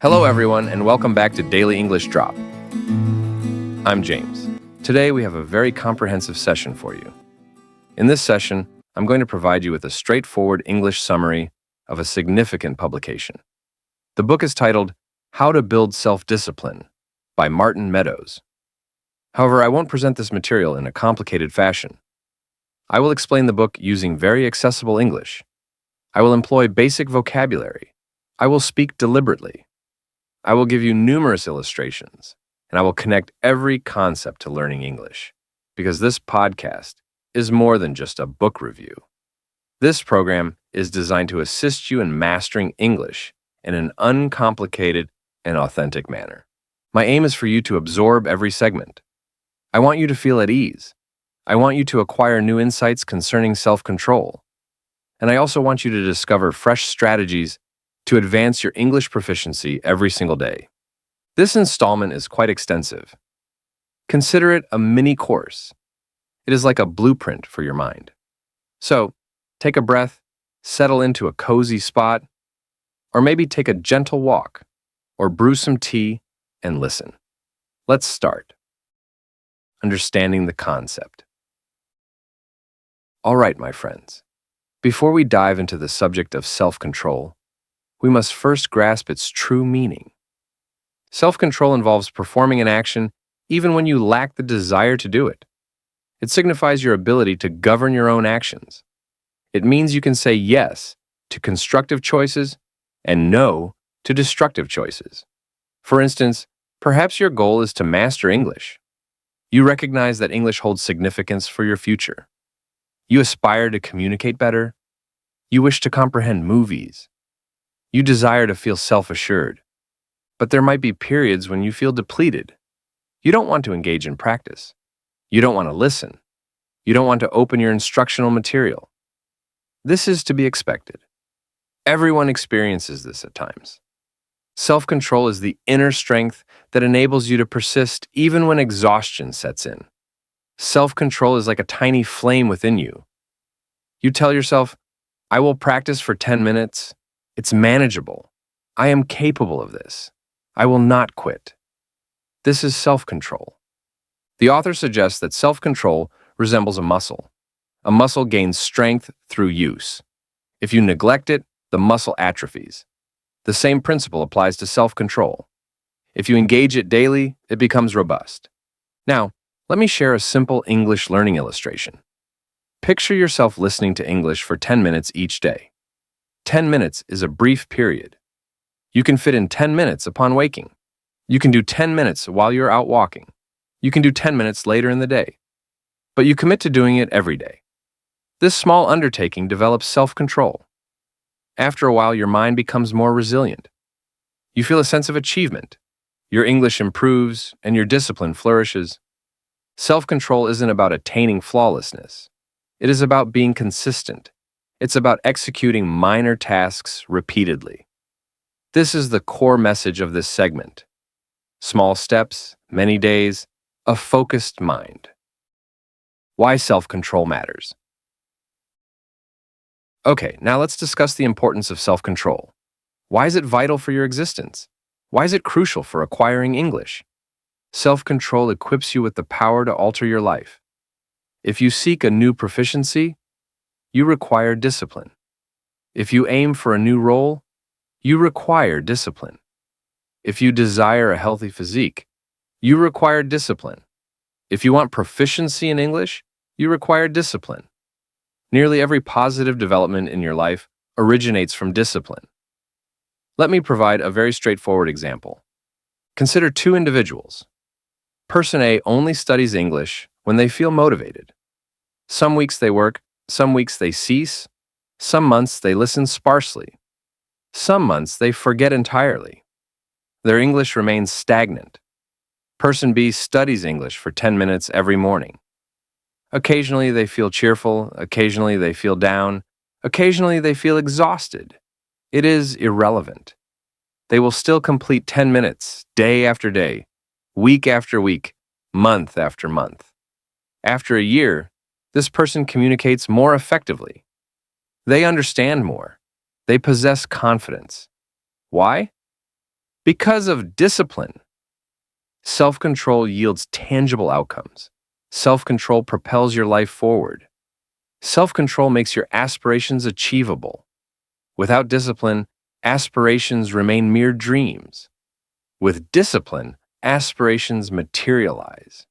Hello, everyone, and welcome back to Daily English Drop. I'm James. Today, we have a very comprehensive session for you. In this session, I'm going to provide you with a straightforward English summary of a significant publication. The book is titled How to Build Self-Discipline by Martin Meadows. However, I won't present this material in a complicated fashion. I will explain the book using very accessible English. I will employ basic vocabulary. I will speak deliberately. I will give you numerous illustrations, and I will connect every concept to learning English, because this podcast is more than just a book review. This program is designed to assist you in mastering English in an uncomplicated and authentic manner. My aim is for you to absorb every segment. I want you to feel at ease. I want you to acquire new insights concerning self-control. And I also want you to discover fresh strategies to advance your English proficiency every single day. This installment is quite extensive. Consider it a mini course. It is like a blueprint for your mind. So, take a breath, settle into a cozy spot, or maybe take a gentle walk, or brew some tea and listen. Let's start. Understanding the concept. All right, my friends. Before we dive into the subject of self-control, we must first grasp its true meaning. Self-control involves performing an action even when you lack the desire to do it. It signifies your ability to govern your own actions. It means you can say yes to constructive choices and no to destructive choices. For instance, perhaps your goal is to master English. You recognize that English holds significance for your future. You aspire to communicate better. You wish to comprehend movies. You desire to feel self-assured, but there might be periods when you feel depleted. You don't want to engage in practice. You don't want to listen. You don't want to open your instructional material. This is to be expected. Everyone experiences this at times. Self-control is the inner strength that enables you to persist even when exhaustion sets in. Self-control is like a tiny flame within you. You tell yourself, I will practice for 10 minutes. It's manageable. I am capable of this. I will not quit. This is self-control. The author suggests that self-control resembles a muscle. A muscle gains strength through use. If you neglect it, the muscle atrophies. The same principle applies to self-control. If you engage it daily, it becomes robust. Now, let me share a simple English learning illustration. Picture yourself listening to English for 10 minutes each day. 10 minutes is a brief period. You can fit in 10 minutes upon waking. You can do 10 minutes while you're out walking. You can do 10 minutes later in the day. But you commit to doing it every day. This small undertaking develops self-control. After a while, your mind becomes more resilient. You feel a sense of achievement. Your English improves and your discipline flourishes. Self-control isn't about attaining flawlessness. It is about being consistent. It's about executing minor tasks repeatedly. This is the core message of this segment. Small steps, many days, a focused mind. Why self-control matters. Okay, now let's discuss the importance of self-control. Why is it vital for your existence? Why is it crucial for acquiring English? Self-control equips you with the power to alter your life. If you seek a new proficiency, you require discipline. If you aim for a new role, you require discipline. If you desire a healthy physique, you require discipline. If you want proficiency in English, you require discipline. Nearly every positive development in your life originates from discipline. Let me provide a very straightforward example. Consider two individuals. Person A only studies English when they feel motivated. Some weeks they work, some weeks they cease, some months they listen sparsely. Some months they forget entirely. Their English remains stagnant. Person B studies English for 10 minutes every morning. Occasionally they feel cheerful, occasionally they feel down, occasionally they feel exhausted. It is irrelevant. They will still complete 10 minutes, day after day, week after week, month after month. After a year, this person communicates more effectively. They understand more. They possess confidence. Why? Because of discipline, self-control yields tangible outcomes. Self-control propels your life forward. Self-control makes your aspirations achievable. Without discipline, aspirations remain mere dreams. With discipline, aspirations materialize.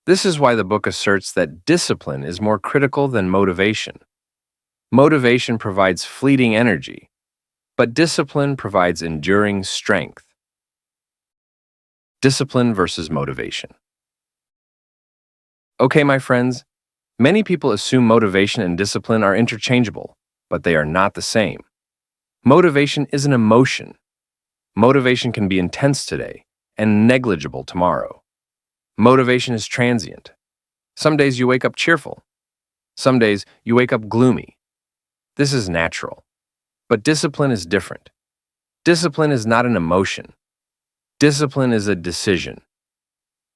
This is why the book asserts that discipline is more critical than motivation. Motivation provides fleeting energy, but discipline provides enduring strength. Discipline versus motivation. Okay, my friends, many people assume motivation and discipline are interchangeable, but they are not the same. Motivation is an emotion. Motivation can be intense today and negligible tomorrow. Motivation is transient. Some days you wake up cheerful. Some days you wake up gloomy. This is natural. But discipline is different. Discipline is not an emotion. Discipline is a decision.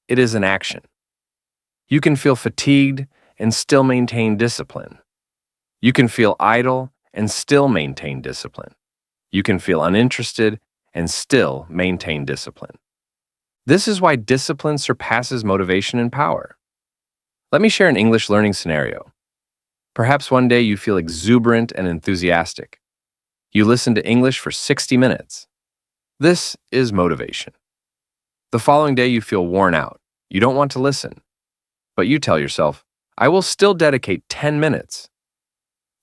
It is an action. You can feel fatigued and still maintain discipline. You can feel idle and still maintain discipline. You can feel uninterested and still maintain discipline. This is why discipline surpasses motivation and power. Let me share an English learning scenario. Perhaps one day you feel exuberant and enthusiastic. You listen to English for 60 minutes. This is motivation. The following day you feel worn out. You don't want to listen. But you tell yourself, I will still dedicate 10 minutes.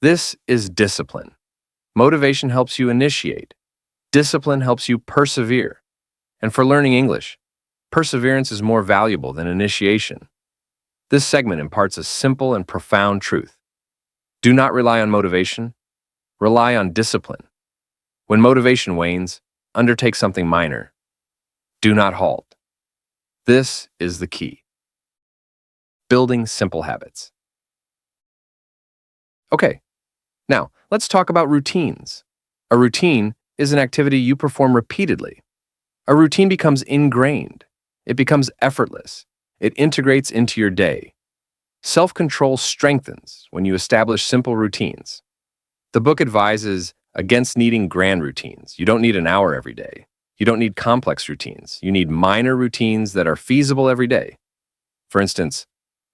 This is discipline. Motivation helps you initiate. Discipline helps you persevere. And for learning English, perseverance is more valuable than initiation. This segment imparts a simple and profound truth. Do not rely on motivation. Rely on discipline. When motivation wanes, undertake something minor. Do not halt. This is the key. Building simple habits. Okay, now let's talk about routines. A routine is an activity you perform repeatedly. A routine becomes ingrained. It becomes effortless. It integrates into your day. Self-control strengthens when you establish simple routines. The book advises against needing grand routines. You don't need an hour every day. You don't need complex routines. You need minor routines that are feasible every day. For instance,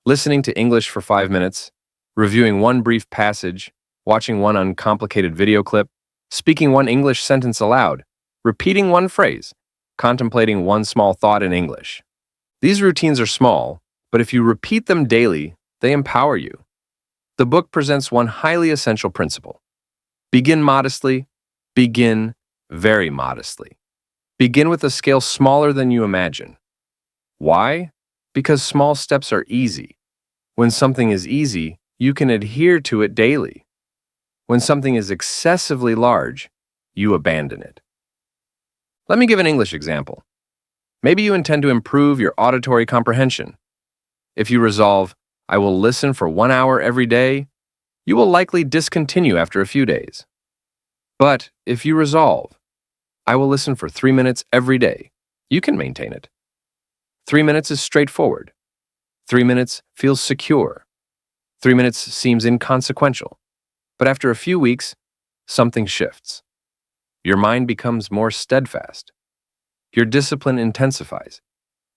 listening to English for 5 minutes, reviewing one brief passage, watching one uncomplicated video clip, speaking one English sentence aloud, repeating one phrase, contemplating one small thought in English. These routines are small, but if you repeat them daily, they empower you. The book presents one highly essential principle. Begin modestly. Begin very modestly. Begin with a scale smaller than you imagine. Why? Because small steps are easy. When something is easy, you can adhere to it daily. When something is excessively large, you abandon it. Let me give an English example. Maybe you intend to improve your auditory comprehension. If you resolve, I will listen for 1 hour every day, you will likely discontinue after a few days. But if you resolve, I will listen for 3 minutes every day, you can maintain it. 3 minutes is straightforward. 3 minutes feels secure. 3 minutes seems inconsequential. But after a few weeks, something shifts. Your mind becomes more steadfast. Your discipline intensifies.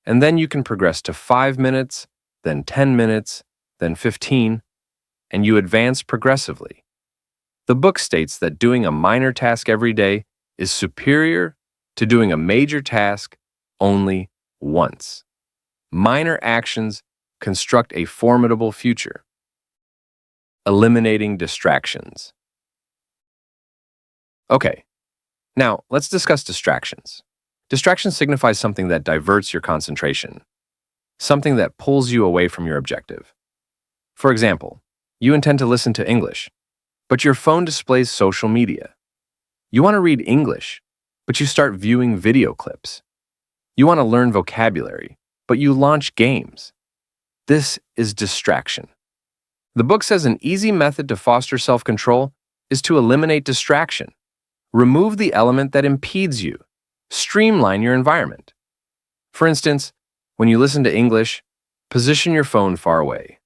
And then you can progress to 5 minutes, then 10 minutes, then 15, and you advance progressively. The book states that doing a minor task every day is superior to doing a major task only once. Minor actions construct a formidable future. Eliminating distractions. Okay, now let's discuss distractions. Distraction signifies something that diverts your concentration, something that pulls you away from your objective. For example, you intend to listen to English, but your phone displays social media. You want to read English, but you start viewing video clips. You want to learn vocabulary, but you launch games. This is distraction. The book says an easy method to foster self-control is to eliminate distraction. Remove the element that impedes you. Streamline your environment. For instance, when you listen to English, position your phone far away.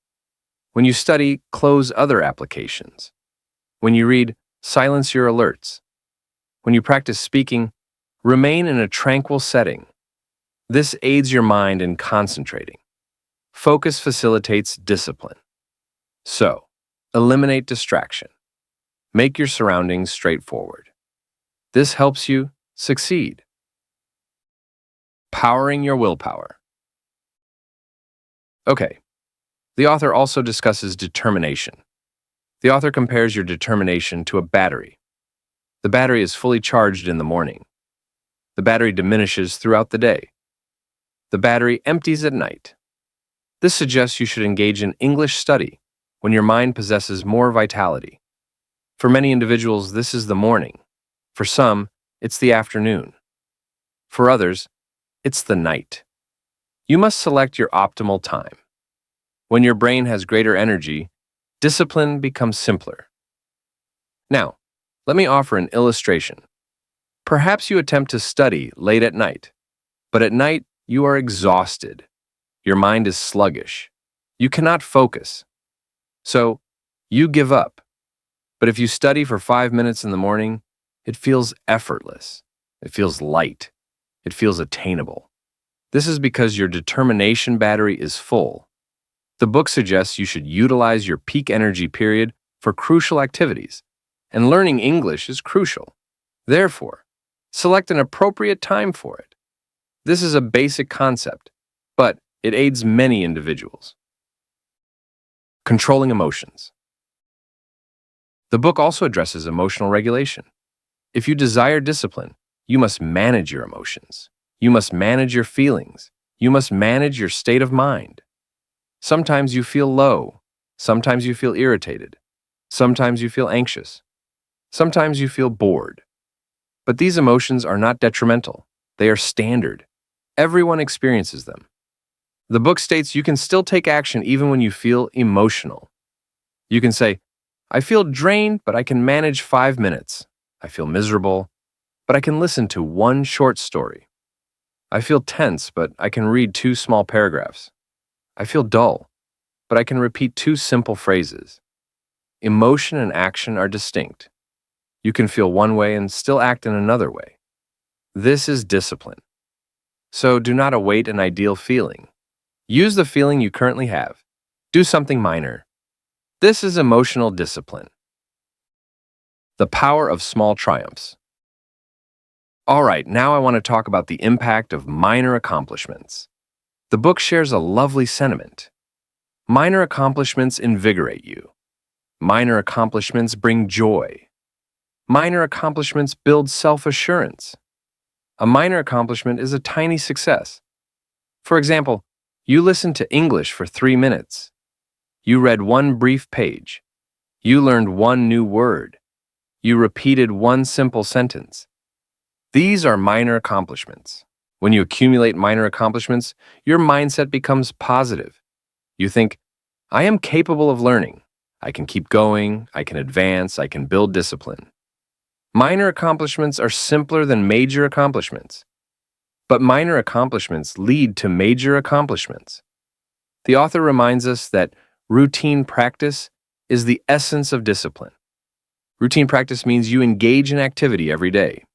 When you study, close other applications. When you read, silence your alerts. When you practice speaking, Remain in a tranquil setting. This aids your mind in concentrating. Focus facilitates discipline. So, eliminate distraction. Make your surroundings straightforward. This helps you succeed. Powering your willpower. Okay, the author also discusses determination. The author compares your determination to a battery. The battery is fully charged in the morning. The battery diminishes throughout the day. The battery empties at night. This suggests you should engage in English study when your mind possesses more vitality. For many individuals, this is the morning. For some, it's the afternoon. For others, it's the night. You must select your optimal time. When your brain has greater energy, discipline becomes simpler. Now, let me offer an illustration. Perhaps you attempt to study late at night, but at night you are exhausted. Your mind is sluggish. You cannot focus. So, you give up. But if you study for 5 minutes in the morning, it feels effortless. It feels light. It feels attainable. This is because your determination battery is full. The book suggests you should utilize your peak energy period for crucial activities, and learning English is crucial. Therefore, select an appropriate time for it. This is a basic concept, but it aids many individuals. Controlling emotions. The book also addresses emotional regulation. If you desire discipline, you must manage your emotions. You must manage your feelings. You must manage your state of mind. Sometimes you feel low. Sometimes you feel irritated. Sometimes you feel anxious. Sometimes you feel bored. But these emotions are not detrimental. They are standard. Everyone experiences them. The book states you can still take action even when you feel emotional. You can say, I feel drained, but I can manage 5 minutes. I feel miserable, but I can listen to one short story. I feel tense, but I can read 2 small paragraphs. I feel dull, but I can repeat 2 simple phrases. Emotion and action are distinct. You can feel one way and still act in another way. This is discipline. So do not await an ideal feeling. Use the feeling you currently have. Do something minor. This is emotional discipline. The power of small triumphs. All right, now I want to talk about the impact of minor accomplishments. The book shares a lovely sentiment. Minor accomplishments invigorate you. Minor accomplishments bring joy. Minor accomplishments build self-assurance. A minor accomplishment is a tiny success. For example, you listened to English for 3 minutes. You read 1 brief page. You learned 1 new word. You repeated 1 simple sentence. These are minor accomplishments. When you accumulate minor accomplishments, your mindset becomes positive. You think, I am capable of learning. I can keep going. I can advance. I can build discipline. Minor accomplishments are simpler than major accomplishments. But minor accomplishments lead to major accomplishments. The author reminds us that routine practice is the essence of discipline. Routine practice means you engage in activity every day.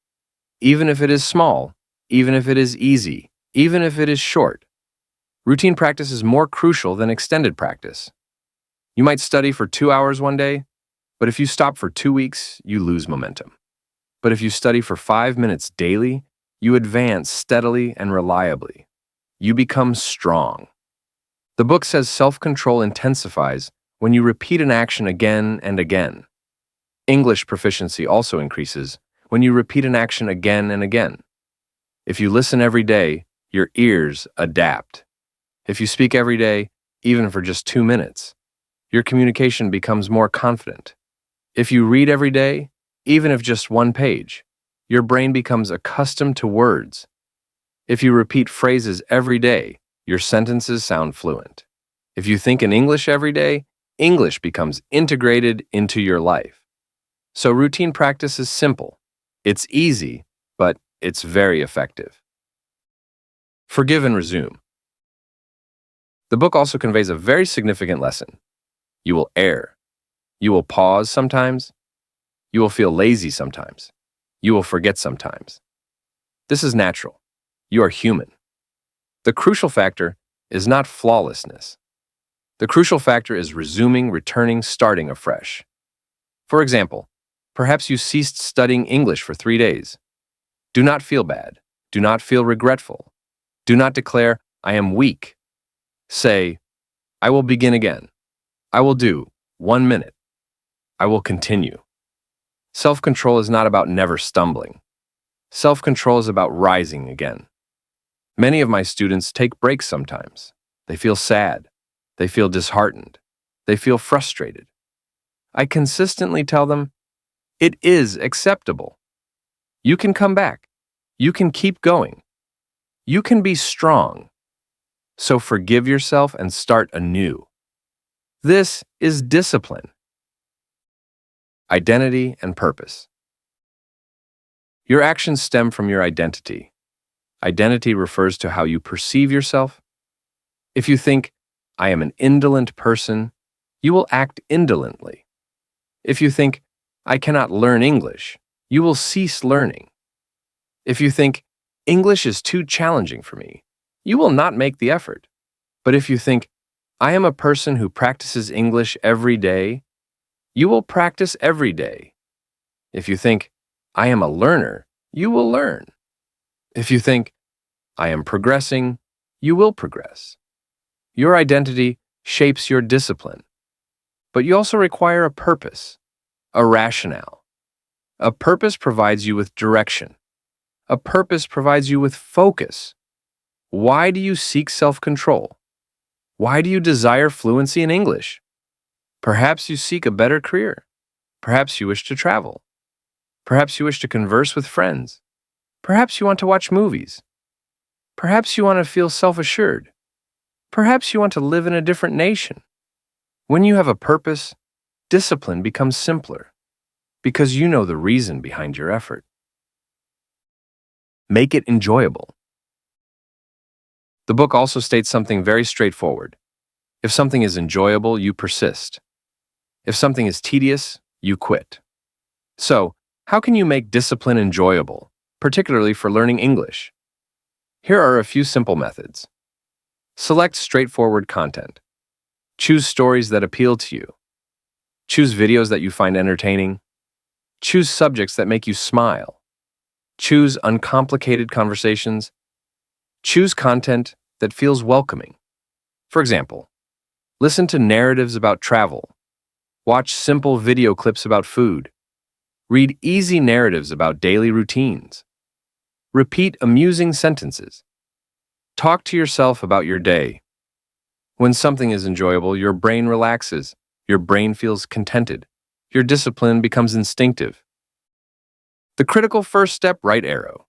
Even if it is small, even if it is easy, even if it is short. Routine practice is more crucial than extended practice. You might study for 2 hours one day, but if you stop for 2 weeks, you lose momentum. But if you study for 5 minutes daily, you advance steadily and reliably. You become strong. The book says self-control intensifies when you repeat an action again and again. English proficiency also increases when you repeat an action again and again. If you listen every day, your ears adapt. If you speak every day, even for just 2 minutes, your communication becomes more confident. If you read every day, even if just 1 page, your brain becomes accustomed to words. If you repeat phrases every day, your sentences sound fluent. If you think in English every day, English becomes integrated into your life. So routine practice is simple. It's easy, but it's very effective. Forgive and resume. The book also conveys a very significant lesson. You will err. You will pause sometimes. You will feel lazy sometimes. You will forget sometimes. This is natural. You are human. The crucial factor is not flawlessness. The crucial factor is resuming, returning, starting afresh. For example, perhaps you ceased studying English for 3 days. Do not feel bad. Do not feel regretful. Do not declare, I am weak. Say, I will begin again. I will do 1 minute. I will continue. Self-control is not about never stumbling. Self-control is about rising again. Many of my students take breaks sometimes. They feel sad. They feel disheartened. They feel frustrated. I consistently tell them, it is acceptable. You can come back. You can keep going. You can be strong. So forgive yourself and start anew. This is discipline. Identity and purpose. Your actions stem from your identity. Identity refers to how you perceive yourself. If you think, I am an indolent person, you will act indolently. If you think, I cannot learn English, you will cease learning. If you think, English is too challenging for me, you will not make the effort. But if you think, I am a person who practices English every day, you will practice every day. If you think, I am a learner, you will learn. If you think, I am progressing, you will progress. Your identity shapes your discipline. But you also require a purpose, a rationale. A purpose provides you with direction. A purpose provides you with focus. Why do you seek self-control? Why do you desire fluency in English? Perhaps you seek a better career. Perhaps you wish to travel. Perhaps you wish to converse with friends. Perhaps you want to watch movies. Perhaps you want to feel self-assured. Perhaps you want to live in a different nation. When you have a purpose, discipline becomes simpler because you know the reason behind your effort. Make it enjoyable. The book also states something very straightforward. If something is enjoyable, you persist. If something is tedious, you quit. So, how can you make discipline enjoyable, particularly for learning English? Here are a few simple methods. Select straightforward content. Choose stories that appeal to you. Choose videos that you find entertaining. Choose subjects that make you smile. Choose uncomplicated conversations. Choose content that feels welcoming. For example, listen to narratives about travel. Watch simple video clips about food. Read easy narratives about daily routines. Repeat amusing sentences. Talk to yourself about your day. When something is enjoyable, your brain relaxes. Your brain feels contented. Your discipline becomes instinctive. The critical first step, right arrow.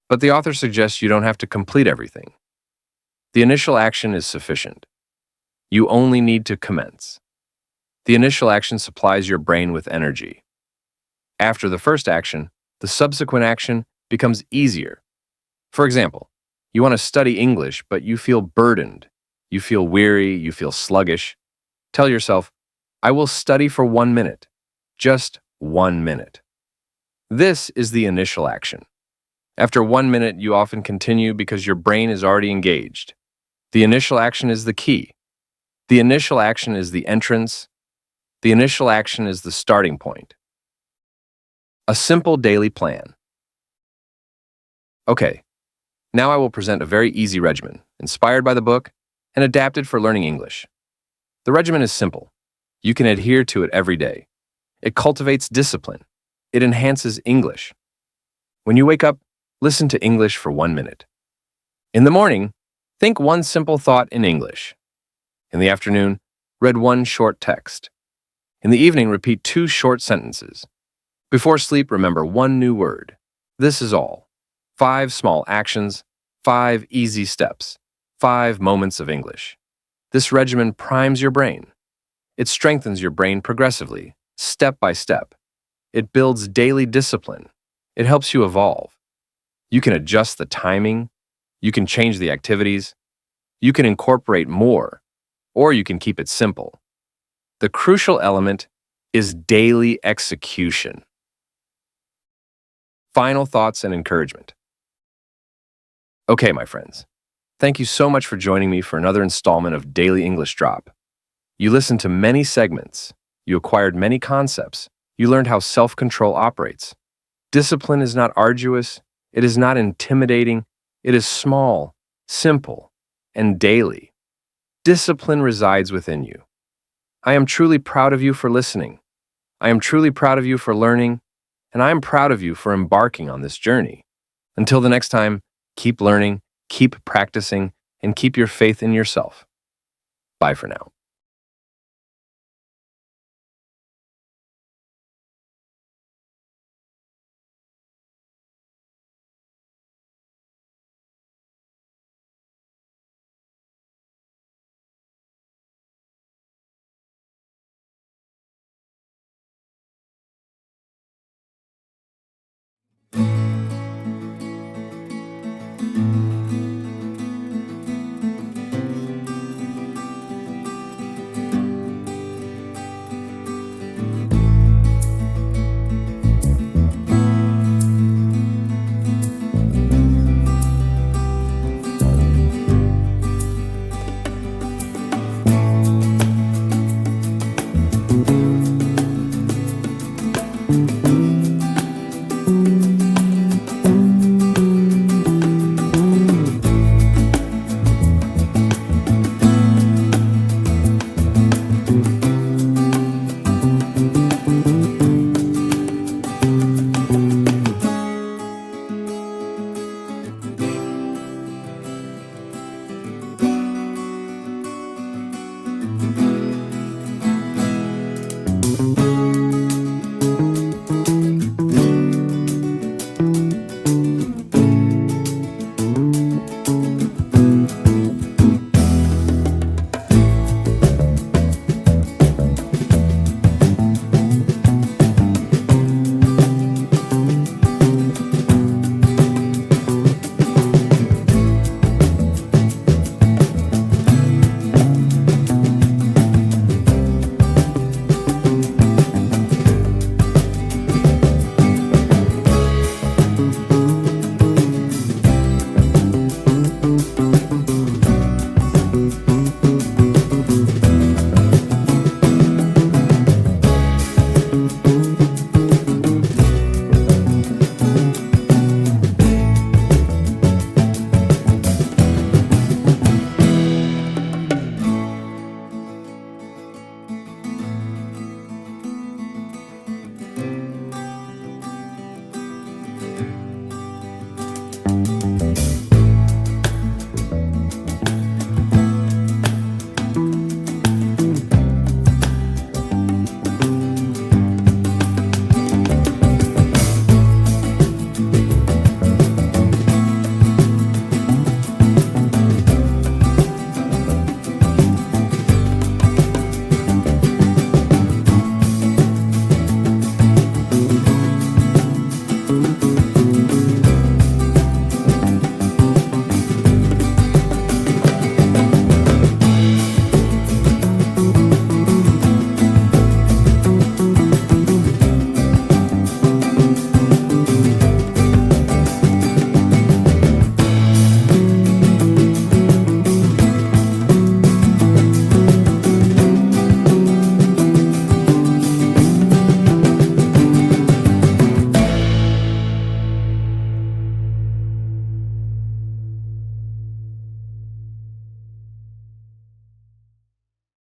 But the author suggests you don't have to complete everything. The initial action is sufficient. You only need to commence. The initial action supplies your brain with energy. After the first action, the subsequent action becomes easier. For example, you want to study English, but you feel burdened. You feel weary, you feel sluggish. Tell yourself, I will study for 1 minute. Just 1 minute. This is the initial action. After 1 minute, you often continue because your brain is already engaged. The initial action is the key. The initial action is the entrance. The initial action is the starting point. A simple daily plan. Okay, now I will present a very easy regimen, inspired by the book and adapted for learning English. The regimen is simple. You can adhere to it every day. It cultivates discipline. It enhances English. When you wake up, listen to English for 1 minute. In the morning, think one simple thought in English. In the afternoon, read one short text. In the evening, repeat 2 short sentences. Before sleep, remember 1 new word. This is all. 5 small actions, 5 easy steps, 5 moments of English. This regimen primes your brain. It strengthens your brain progressively, step by step. It builds daily discipline. It helps you evolve. You can adjust the timing. You can change the activities. You can incorporate more, or you can keep it simple. The crucial element is daily execution. Final thoughts and encouragement. Okay, my friends. Thank you so much for joining me for another installment of Daily English Drop. You listened to many segments. You acquired many concepts. You learned how self-control operates. Discipline is not arduous. It is not intimidating. It is small, simple, and daily. Discipline resides within you. I am truly proud of you for listening. I am truly proud of you for learning, and I am proud of you for embarking on this journey. Until the next time, keep learning, keep practicing, and keep your faith in yourself. Bye for now.